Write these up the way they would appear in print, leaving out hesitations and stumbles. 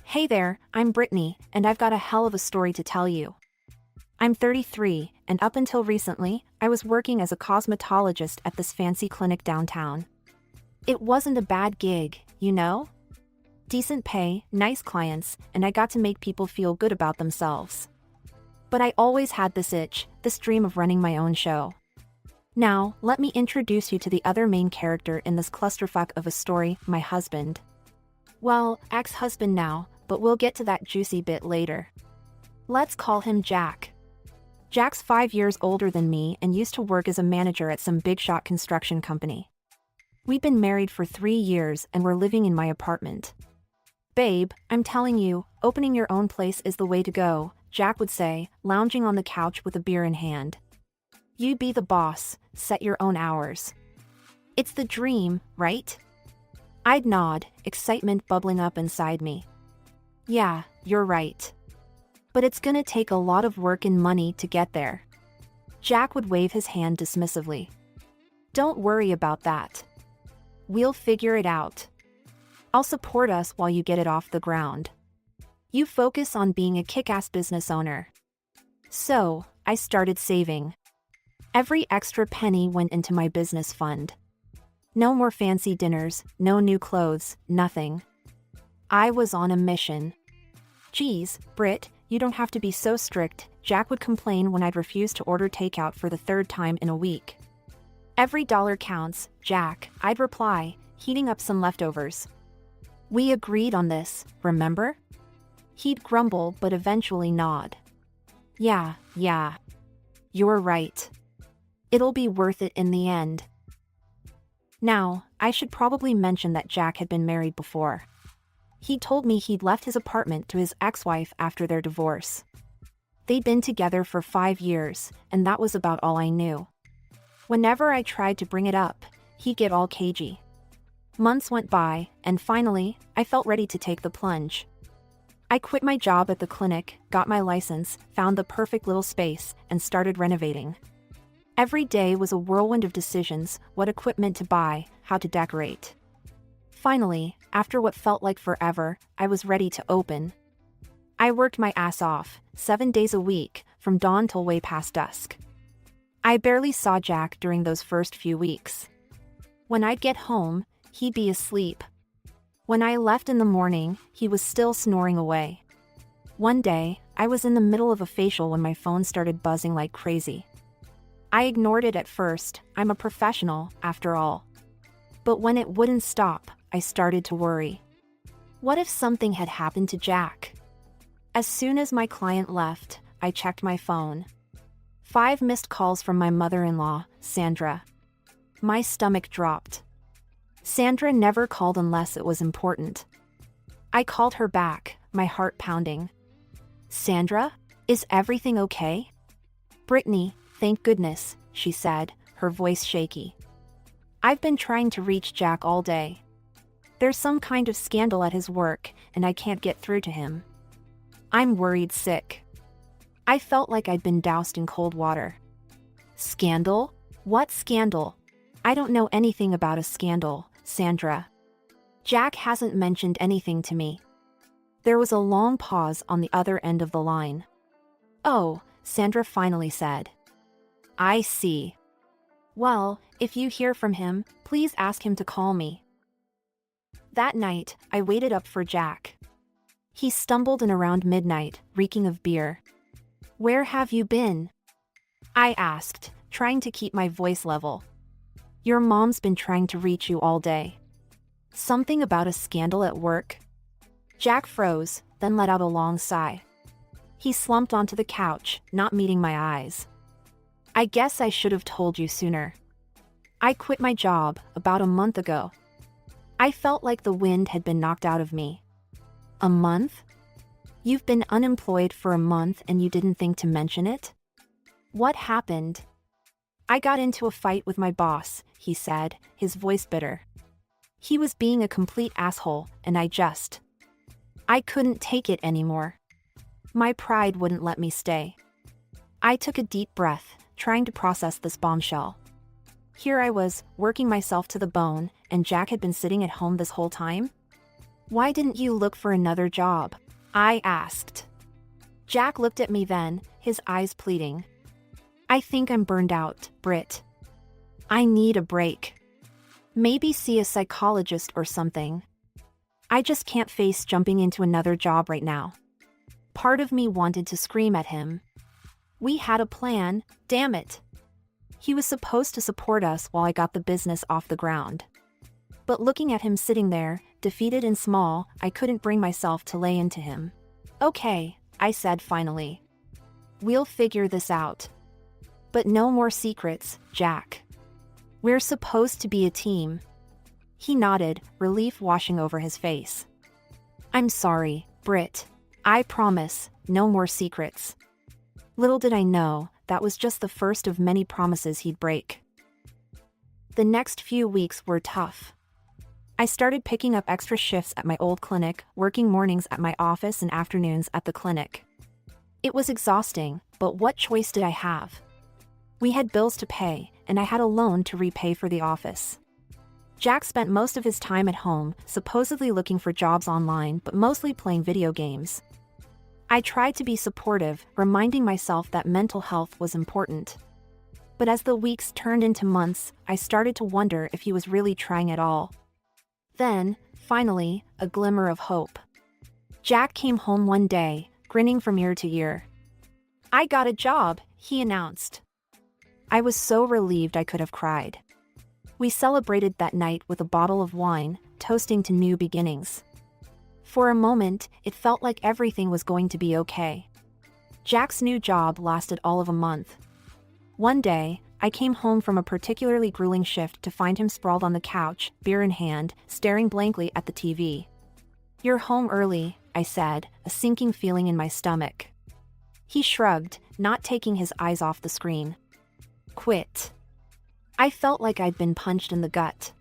Hey there, I'm Britney, and I've got a hell of a story to tell you. I'm 33, and up until recently, I was working as a cosmetologist at this fancy clinic downtown. It wasn't a bad gig, you know? Decent pay, nice clients, and I got to make people feel good about themselves. But I always had this itch, this dream of running my own show. Now, let me introduce you to the other main character in this clusterfuck of a story, my husband. Well, ex-husband now, but we'll get to that juicy bit later. Let's call him Jack. Jack's 5 years older than me and used to work as a manager at some big-shot construction company. We'd been married for 3 years and were living in my apartment. Babe, I'm telling you, opening your own place is the way to go, Jack would say, lounging on the couch with a beer in hand. You be the boss, set your own hours. It's the dream, right? I'd nod, excitement bubbling up inside me. Yeah, you're right. But it's gonna take a lot of work and money to get there. Jack would wave his hand dismissively. Don't worry about that. We'll figure it out. I'll support us while you get it off the ground. You focus on being a kick-ass business owner. So, I started saving. Every extra penny went into my business fund. No more fancy dinners, no new clothes, nothing. I was on a mission. Geez, Brit, you don't have to be so strict, Jack would complain when I'd refuse to order takeout for the 3rd time in a week. Every dollar counts, Jack, I'd reply, heating up some leftovers. We agreed on this, remember? He'd grumble but eventually nod. Yeah. You're right. It'll be worth it in the end. Now, I should probably mention that Jack had been married before. He told me he'd left his apartment to his ex-wife after their divorce. They'd been together for 5 years, and that was about all I knew. Whenever I tried to bring it up, he'd get all cagey. Months went by, and finally, I felt ready to take the plunge. I quit my job at the clinic, got my license, found the perfect little space, and started renovating. Every day was a whirlwind of decisions: what equipment to buy, how to decorate. Finally, after what felt like forever, I was ready to open. I worked my ass off, 7 days a week, from dawn till way past dusk. I barely saw Jack during those first few weeks. When I'd get home, he'd be asleep. When I left in the morning, he was still snoring away. One day, I was in the middle of a facial when my phone started buzzing like crazy. I ignored it at first, I'm a professional, after all. But when it wouldn't stop, I started to worry. What if something had happened to Jack? As soon as my client left, I checked my phone. 5 missed calls from my mother-in-law, Sandra. My stomach dropped. Sandra never called unless it was important. I called her back, my heart pounding. Sandra, is everything okay? Britney, thank goodness, she said, her voice shaky. I've been trying to reach Jack all day. There's some kind of scandal at his work, and I can't get through to him. I'm worried sick. I felt like I'd been doused in cold water. Scandal? What scandal? I don't know anything about a scandal, Sandra. Jack hasn't mentioned anything to me. There was a long pause on the other end of the line. Oh, Sandra finally said. I see. Well, if you hear from him, please ask him to call me. That night, I waited up for Jack. He stumbled in around midnight, reeking of beer. Where have you been? I asked, trying to keep my voice level. Your mom's been trying to reach you all day. Something about a scandal at work? Jack froze, then let out a long sigh. He slumped onto the couch, not meeting my eyes. I guess I should have told you sooner. I quit my job about a month ago. I felt like the wind had been knocked out of me. A month? You've been unemployed for a month and you didn't think to mention it? What happened? I got into a fight with my boss, he said, his voice bitter. He was being a complete asshole, and I couldn't take it anymore. My pride wouldn't let me stay. I took a deep breath, trying to process this bombshell. Here I was, working myself to the bone, and Jack had been sitting at home this whole time? Why didn't you look for another job? I asked. Jack looked at me then, his eyes pleading. I think I'm burned out, Brit. I need a break. Maybe see a psychologist or something. I just can't face jumping into another job right now. Part of me wanted to scream at him. We had a plan, damn it. He was supposed to support us while I got the business off the ground. But looking at him sitting there, defeated and small, I couldn't bring myself to lay into him. Okay, I said finally. We'll figure this out. But no more secrets, Jack. We're supposed to be a team. He nodded, relief washing over his face. I'm sorry, Brit. I promise, no more secrets. Little did I know, that was just the first of many promises he'd break. The next few weeks were tough. I started picking up extra shifts at my old clinic, working mornings at my office and afternoons at the clinic. It was exhausting, but what choice did I have? We had bills to pay, and I had a loan to repay for the office. Jack spent most of his time at home, supposedly looking for jobs online, but mostly playing video games. I tried to be supportive, reminding myself that mental health was important. But as the weeks turned into months, I started to wonder if he was really trying at all. Then, finally, a glimmer of hope. Jack came home one day, grinning from ear to ear. I got a job, he announced. I was so relieved I could have cried. We celebrated that night with a bottle of wine, toasting to new beginnings. For a moment, it felt like everything was going to be okay. Jack's new job lasted all of a month. One day, I came home from a particularly grueling shift to find him sprawled on the couch, beer in hand, staring blankly at the TV. You're home early, I said, a sinking feeling in my stomach. He shrugged, not taking his eyes off the screen. Quit. I felt like I'd been punched in the gut.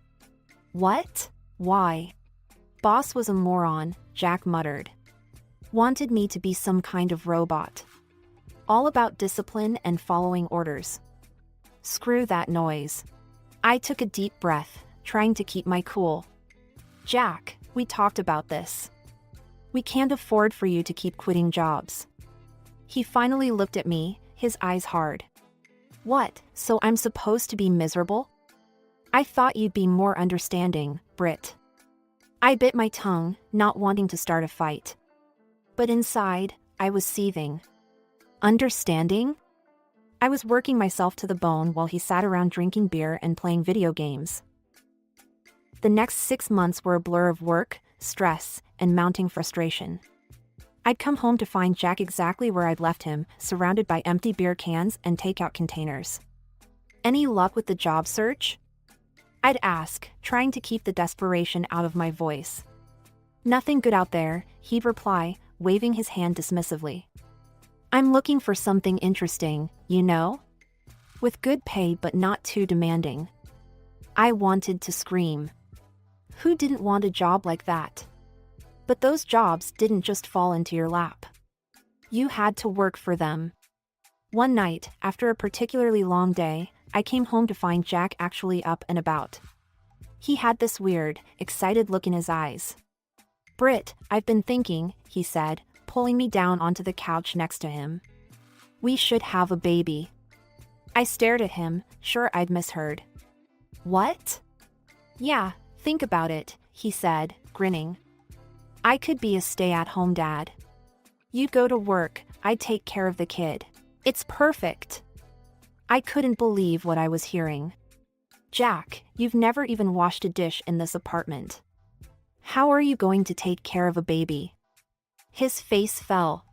What? Why? Boss was a moron, Jack muttered. Wanted me to be some kind of robot. All about discipline and following orders. Screw that noise. I took a deep breath, trying to keep my cool. Jack, we talked about this. We can't afford for you to keep quitting jobs. He finally looked at me, his eyes hard. What, so I'm supposed to be miserable? I thought you'd be more understanding, Brit. I bit my tongue, not wanting to start a fight. But inside, I was seething. Understanding? I was working myself to the bone while he sat around drinking beer and playing video games. The next 6 months were a blur of work, stress, and mounting frustration. I'd come home to find Jack exactly where I'd left him, surrounded by empty beer cans and takeout containers. Any luck with the job search? I'd ask, trying to keep the desperation out of my voice. Nothing good out there, he'd reply, waving his hand dismissively. I'm looking for something interesting, you know? With good pay but not too demanding. I wanted to scream. Who didn't want a job like that? But those jobs didn't just fall into your lap. You had to work for them. One night, after a particularly long day, I came home to find Jack actually up and about. He had this weird, excited look in his eyes. Brit, I've been thinking, he said, pulling me down onto the couch next to him. We should have a baby. I stared at him, sure I'd misheard. What? Yeah, think about it, he said, grinning. I could be a stay-at-home dad. You'd go to work, I'd take care of the kid. It's perfect. I couldn't believe what I was hearing. Jack, you've never even washed a dish in this apartment. How are you going to take care of a baby? His face fell.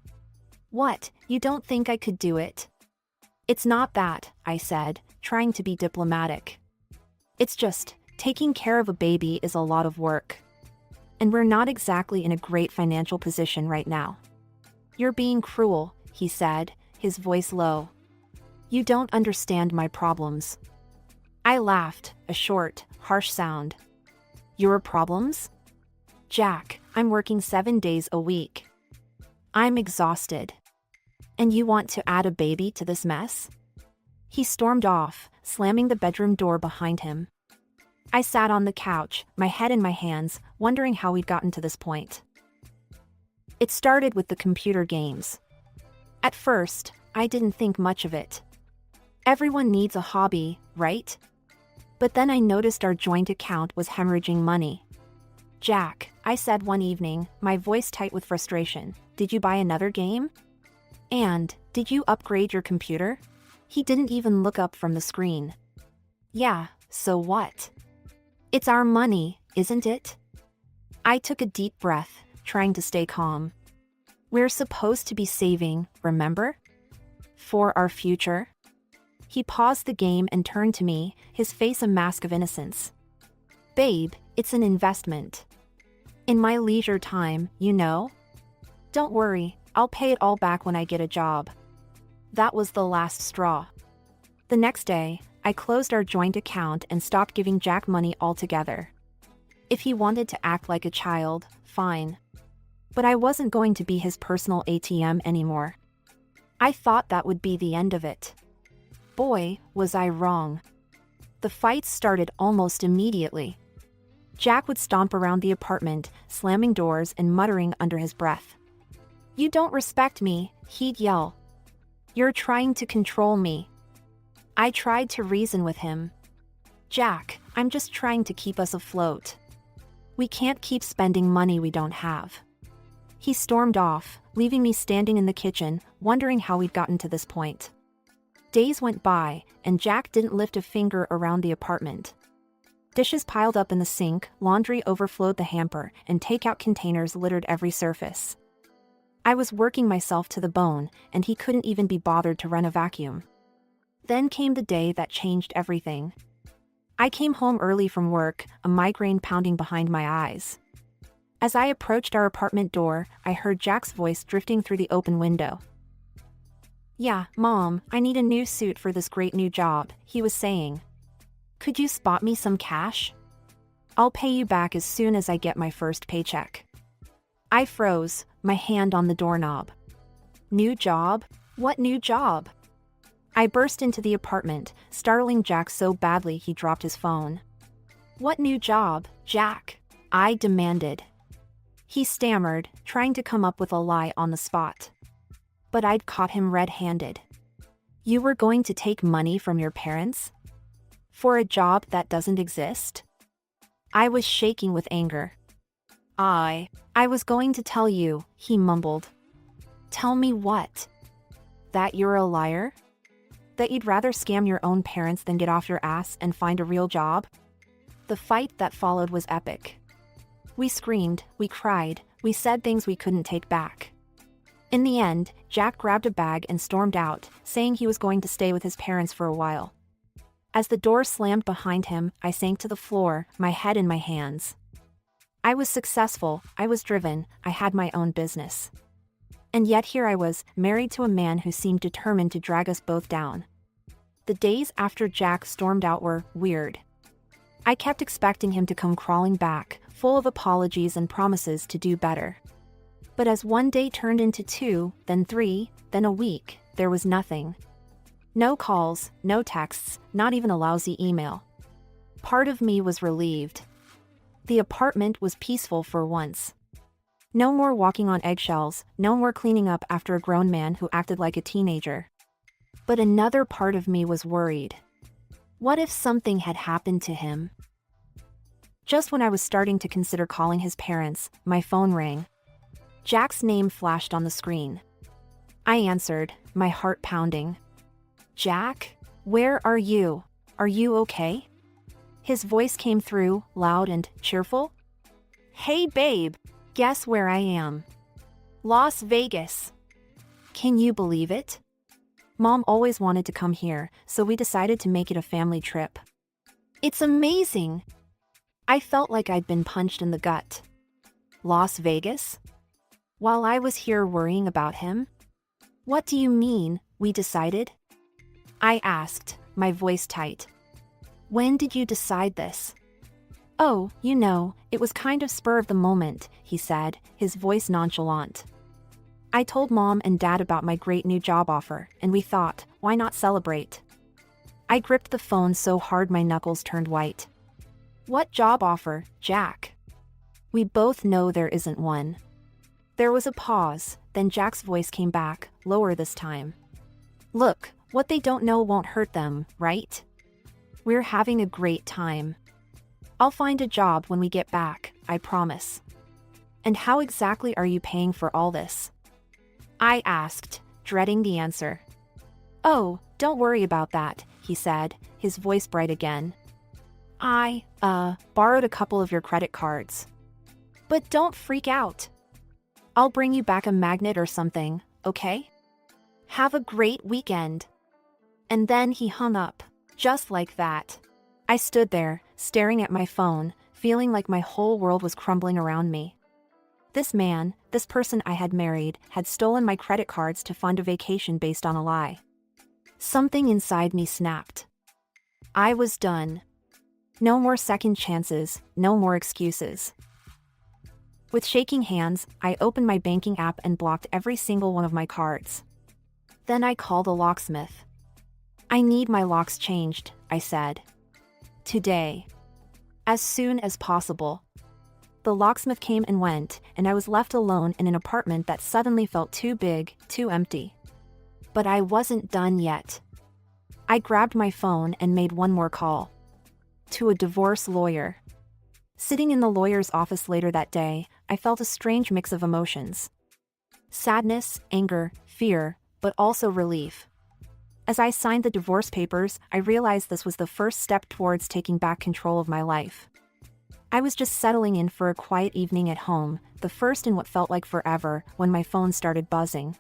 What, you don't think I could do it? It's not that, I said, trying to be diplomatic. It's just, taking care of a baby is a lot of work. And we're not exactly in a great financial position right now. You're being cruel, he said, his voice low. You don't understand my problems. I laughed, a short, harsh sound. Your problems? Jack, I'm working 7 days a week. I'm exhausted. And you want to add a baby to this mess? He stormed off, slamming the bedroom door behind him. I sat on the couch, my head in my hands, wondering how we'd gotten to this point. It started with the computer games. At first, I didn't think much of it. Everyone needs a hobby, right? But then I noticed our joint account was hemorrhaging money. "Jack," I said one evening, my voice tight with frustration, "did you buy another game? And, did you upgrade your computer?" He didn't even look up from the screen. "Yeah, so what? It's our money, isn't it?" I took a deep breath, trying to stay calm. "We're supposed to be saving, remember? For our future." He paused the game and turned to me, his face a mask of innocence. "Babe, it's an investment. In my leisure time, you know? Don't worry, I'll pay it all back when I get a job." That was the last straw. The next day, I closed our joint account and stopped giving Jack money altogether. If he wanted to act like a child, fine. But I wasn't going to be his personal ATM anymore. I thought that would be the end of it. Boy, was I wrong. The fights started almost immediately. Jack would stomp around the apartment, slamming doors and muttering under his breath. "You don't respect me," he'd yell. "You're trying to control me." I tried to reason with him. "Jack, I'm just trying to keep us afloat. We can't keep spending money we don't have." He stormed off, leaving me standing in the kitchen, wondering how we'd gotten to this point. Days went by, and Jack didn't lift a finger around the apartment. Dishes piled up in the sink, laundry overflowed the hamper, and takeout containers littered every surface. I was working myself to the bone, and he couldn't even be bothered to run a vacuum. Then came the day that changed everything. I came home early from work, a migraine pounding behind my eyes. As I approached our apartment door, I heard Jack's voice drifting through the open window. "Yeah, Mom, I need a new suit for this great new job," he was saying. "Could you spot me some cash? I'll pay you back as soon as I get my first paycheck." I froze, my hand on the doorknob. "New job? What new job?" I burst into the apartment, startling Jack so badly he dropped his phone. "What new job, Jack?" I demanded. He stammered, trying to come up with a lie on the spot. But I'd caught him red-handed. "You were going to take money from your parents? For a job that doesn't exist?" I was shaking with anger. I was going to tell you," he mumbled. "Tell me what? That you're a liar? That you'd rather scam your own parents than get off your ass and find a real job?" The fight that followed was epic. We screamed, we cried, we said things we couldn't take back. In the end, Jack grabbed a bag and stormed out, saying he was going to stay with his parents for a while. As the door slammed behind him, I sank to the floor, my head in my hands. I was successful, I was driven, I had my own business. And yet here I was, married to a man who seemed determined to drag us both down. The days after Jack stormed out were weird. I kept expecting him to come crawling back, full of apologies and promises to do better. But as one day turned into 2, then 3, then a week, there was nothing. No calls, no texts, not even a lousy email. Part of me was relieved. The apartment was peaceful for once. No more walking on eggshells, no more cleaning up after a grown man who acted like a teenager. But another part of me was worried. What if something had happened to him? Just when I was starting to consider calling his parents, my phone rang. Jack's name flashed on the screen. I answered, my heart pounding. "Jack? Where are you? Are you okay?" His voice came through, loud and cheerful. "Hey babe, guess where I am? Las Vegas. Can you believe it? Mom always wanted to come here, so we decided to make it a family trip. It's amazing." I felt like I'd been punched in the gut. Las Vegas? While I was here worrying about him? "What do you mean, we decided?" I asked, my voice tight. "When did you decide this?" "Oh, you know, it was kind of spur of the moment," he said, his voice nonchalant. "I told Mom and Dad about my great new job offer, and we thought, why not celebrate?" I gripped the phone so hard my knuckles turned white. What job offer, Jack? We both know there isn't one. There was a pause, then Jack's voice came back, lower this time. Look, what they don't know won't hurt them, right? We're having a great time. I'll find a job when we get back, I promise. And how exactly are you paying for all this? I asked, dreading the answer. Oh, don't worry about that, he said, his voice bright again. I borrowed a couple of your credit cards. But don't freak out. I'll bring you back a magnet or something, okay? Have a great weekend. And then he hung up, just like that. I stood there, staring at my phone, feeling like my whole world was crumbling around me. This man, this person I had married, had stolen my credit cards to fund a vacation based on a lie. Something inside me snapped. I was done. No more second chances, no more excuses. With shaking hands, I opened my banking app and blocked every single one of my cards. Then I called a locksmith. I need my locks changed, I said. Today. As soon as possible. The locksmith came and went, and I was left alone in an apartment that suddenly felt too big, too empty. But I wasn't done yet. I grabbed my phone and made one more call. To a divorce lawyer. Sitting in the lawyer's office later that day, I felt a strange mix of emotions. Sadness, anger, fear, but also relief. As I signed the divorce papers, I realized this was the first step towards taking back control of my life. I was just settling in for a quiet evening at home, the first in what felt like forever, when my phone started buzzing.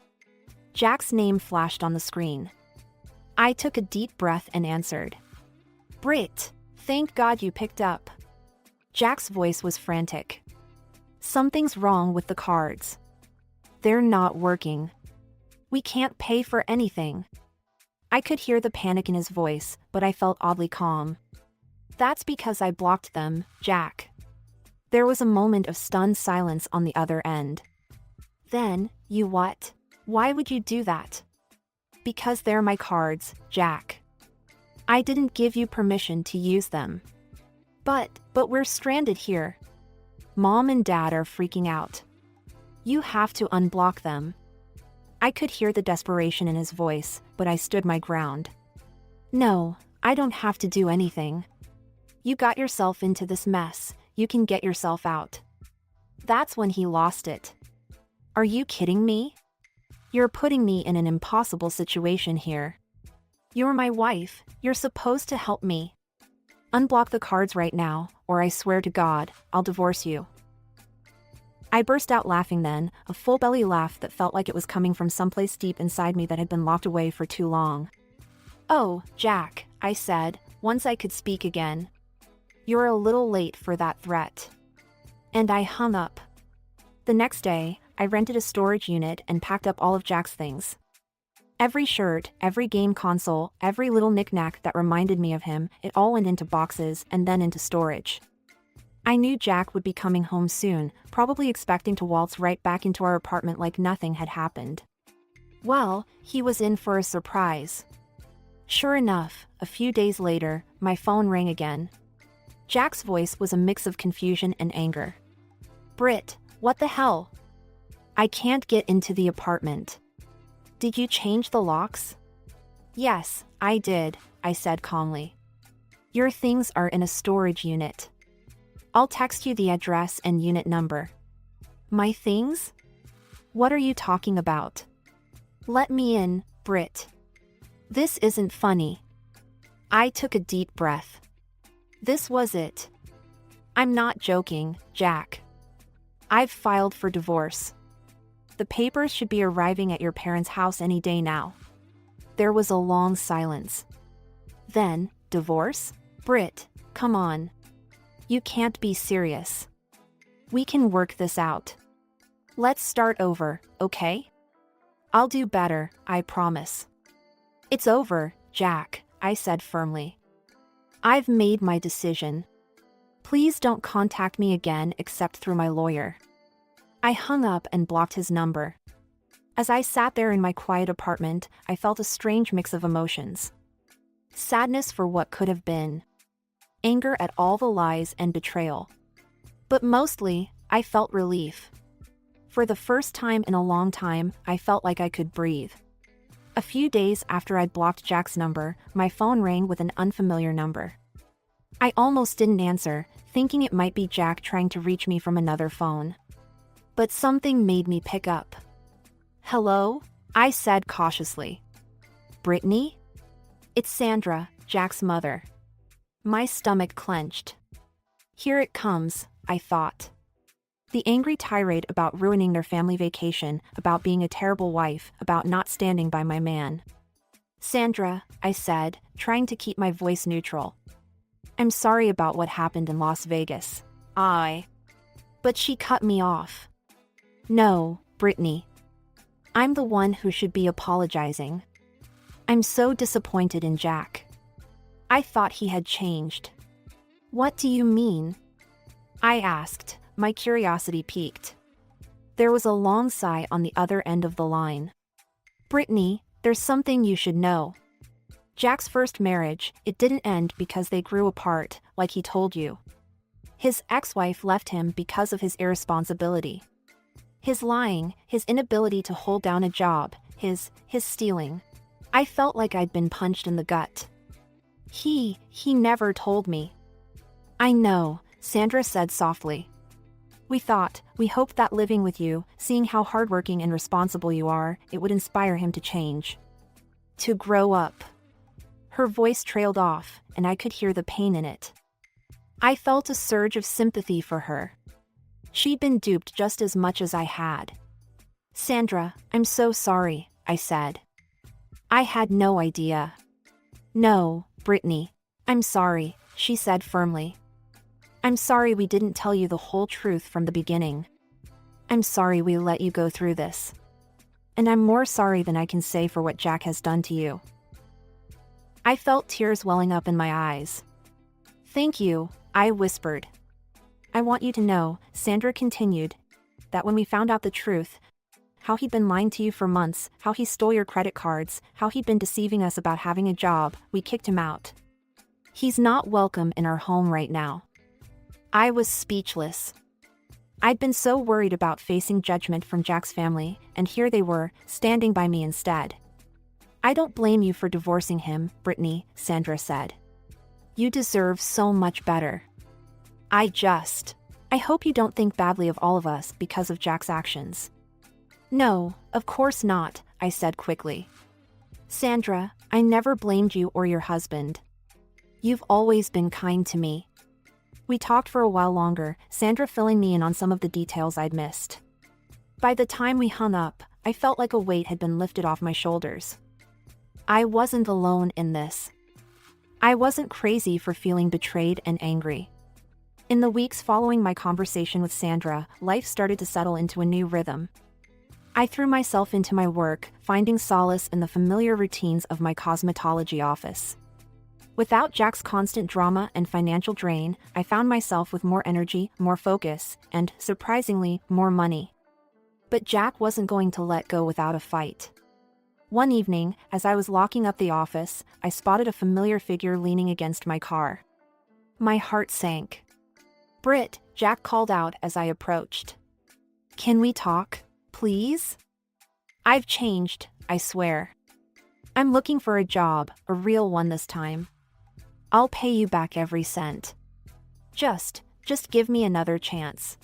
Jack's name flashed on the screen. I took a deep breath and answered. Brit, thank God you picked up. Jack's voice was frantic. Something's wrong with the cards. They're not working. We can't pay for anything. I could hear the panic in his voice, but I felt oddly calm. That's because I blocked them, Jack. There was a moment of stunned silence on the other end. Then, you what? Why would you do that? Because they're my cards, Jack. I didn't give you permission to use them. But we're stranded here. Mom and Dad are freaking out. You have to unblock them. I could hear the desperation in his voice, but I stood my ground. No, I don't have to do anything. You got yourself into this mess, you can get yourself out. That's when he lost it. Are you kidding me? You're putting me in an impossible situation here. You're my wife, you're supposed to help me. Unblock the cards right now, or I swear to God, I'll divorce you. I burst out laughing then, a full belly laugh that felt like it was coming from someplace deep inside me that had been locked away for too long. Oh, Jack, I said, once I could speak again. You're a little late for that threat. And I hung up. The next day, I rented a storage unit and packed up all of Jack's things. Every shirt, every game console, every little knick-knack that reminded me of him, it all went into boxes and then into storage. I knew Jack would be coming home soon, probably expecting to waltz right back into our apartment like nothing had happened. Well, he was in for a surprise. Sure enough, a few days later, my phone rang again. Jack's voice was a mix of confusion and anger. Brit, what the hell? I can't get into the apartment. Did you change the locks? Yes, I did, I said calmly. Your things are in a storage unit. I'll text you the address and unit number. My things? What are you talking about? Let me in, Brit. This isn't funny. I took a deep breath. This was it. I'm not joking, Jack. I've filed for divorce. The papers should be arriving at your parents' house any day now. There was a long silence. Then, divorce? Brit, come on. You can't be serious. We can work this out. Let's start over, okay? I'll do better, I promise. It's over, Jack, I said firmly. I've made my decision. Please don't contact me again except through my lawyer. I hung up and blocked his number. As I sat there in my quiet apartment, I felt a strange mix of emotions. Sadness for what could have been. anger at all the lies and betrayal. But mostly, I felt relief. For the first time in a long time, I felt like I could breathe. A few days after I'd blocked Jack's number, my phone rang with an unfamiliar number. I almost didn't answer, thinking it might be Jack trying to reach me from another phone. But something made me pick up. "Hello?" I said cautiously. "Britney?" "It's Sandra, Jack's mother." My stomach clenched. Here it comes, I thought. The angry tirade about ruining their family vacation, about being a terrible wife, about not standing by my man. "Sandra," I said, trying to keep my voice neutral. "I'm sorry about what happened in Las Vegas." But she cut me off. "No, Britney. I'm the one who should be apologizing. I'm so disappointed in Jack. I thought he had changed." "What do you mean?" I asked, my curiosity piqued. There was a long sigh on the other end of the line. "Britney, there's something you should know. Jack's first marriage, it didn't end because they grew apart, like he told you. His ex-wife left him because of his irresponsibility. His lying, his inability to hold down a job, his stealing. I felt like I'd been punched in the gut. He never told me." "I know," Sandra said softly. We hoped that living with you, seeing how hardworking and responsible you are, it would inspire him to change. To grow up." Her voice trailed off, and I could hear the pain in it. I felt a surge of sympathy for her. She'd been duped just as much as I had. "Sandra, I'm so sorry," I said. "I had no idea." "No, Britney. I'm sorry," she said firmly. "I'm sorry we didn't tell you the whole truth from the beginning. I'm sorry we let you go through this. And I'm more sorry than I can say for what Jack has done to you." I felt tears welling up in my eyes. "Thank you," I whispered. "I want you to know," Sandra continued, "that when we found out the truth, how he'd been lying to you for months, how he stole your credit cards, how he'd been deceiving us about having a job, we kicked him out. He's not welcome in our home right now." I was speechless. I'd been so worried about facing judgment from Jack's family, and here they were, standing by me instead. "I don't blame you for divorcing him, Britney," Sandra said. "You deserve so much better. I hope you don't think badly of all of us because of Jack's actions." "No, of course not," I said quickly. "Sandra, I never blamed you or your husband. You've always been kind to me." We talked for a while longer, Sandra filling me in on some of the details I'd missed. By the time we hung up, I felt like a weight had been lifted off my shoulders. I wasn't alone in this. I wasn't crazy for feeling betrayed and angry. In the weeks following my conversation with Sandra, life started to settle into a new rhythm. I threw myself into my work, finding solace in the familiar routines of my cosmetology office. Without Jack's constant drama and financial drain, I found myself with more energy, more focus, and, surprisingly, more money. But Jack wasn't going to let go without a fight. One evening, as I was locking up the office, I spotted a familiar figure leaning against my car. My heart sank. "Brit," Jack called out as I approached. "Can we talk, please? I've changed, I swear. I'm looking for a job, a real one this time. I'll pay you back every cent. Just give me another chance."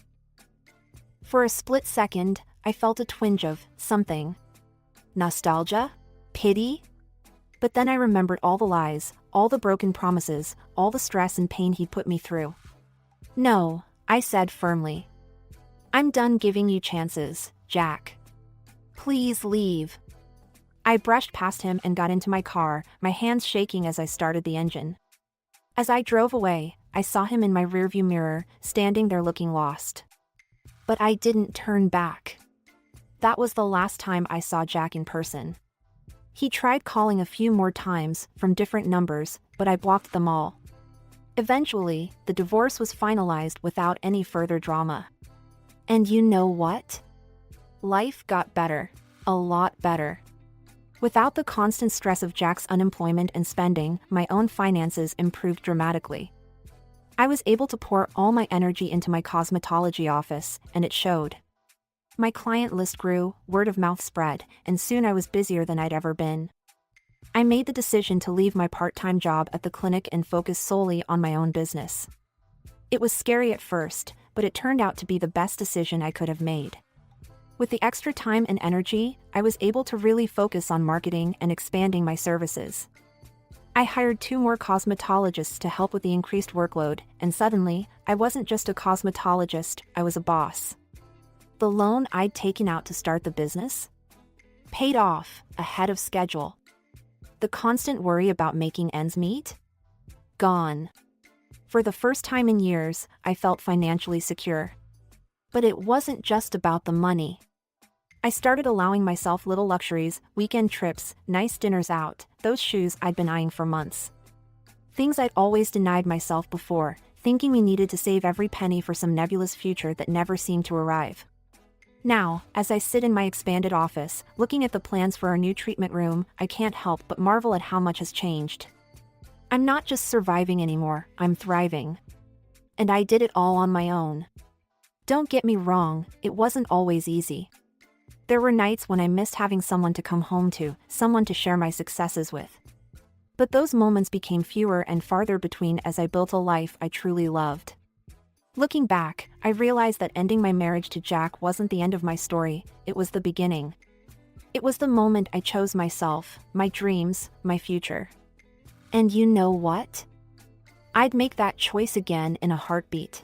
For a split second, I felt a twinge of something. Nostalgia? Pity? But then I remembered all the lies, all the broken promises, all the stress and pain he'd put me through. "No," I said firmly. "I'm done giving you chances, Jack. Please leave." I brushed past him and got into my car, my hands shaking as I started the engine. As I drove away, I saw him in my rearview mirror, standing there looking lost. But I didn't turn back. That was the last time I saw Jack in person. He tried calling a few more times, from different numbers, but I blocked them all. Eventually, the divorce was finalized without any further drama. And you know what? Life got better. A lot better. Without the constant stress of Jack's unemployment and spending, my own finances improved dramatically. I was able to pour all my energy into my cosmetology office, and it showed. My client list grew, word of mouth spread, and soon I was busier than I'd ever been. I made the decision to leave my part-time job at the clinic and focus solely on my own business. It was scary at first, but it turned out to be the best decision I could have made. With the extra time and energy, I was able to really focus on marketing and expanding my services. I hired 2 more cosmetologists to help with the increased workload, and suddenly, I wasn't just a cosmetologist, I was a boss. The loan I'd taken out to start the business paid off, ahead of schedule. The constant worry about making ends meet? Gone. For the first time in years, I felt financially secure. But it wasn't just about the money. I started allowing myself little luxuries, weekend trips, nice dinners out, those shoes I'd been eyeing for months. Things I'd always denied myself before, thinking we needed to save every penny for some nebulous future that never seemed to arrive. Now, as I sit in my expanded office, looking at the plans for our new treatment room, I can't help but marvel at how much has changed. I'm not just surviving anymore, I'm thriving. And I did it all on my own. Don't get me wrong, it wasn't always easy. There were nights when I missed having someone to come home to, someone to share my successes with. But those moments became fewer and farther between as I built a life I truly loved. Looking back, I realized that ending my marriage to Jack wasn't the end of my story, it was the beginning. It was the moment I chose myself, my dreams, my future. And you know what? I'd make that choice again in a heartbeat.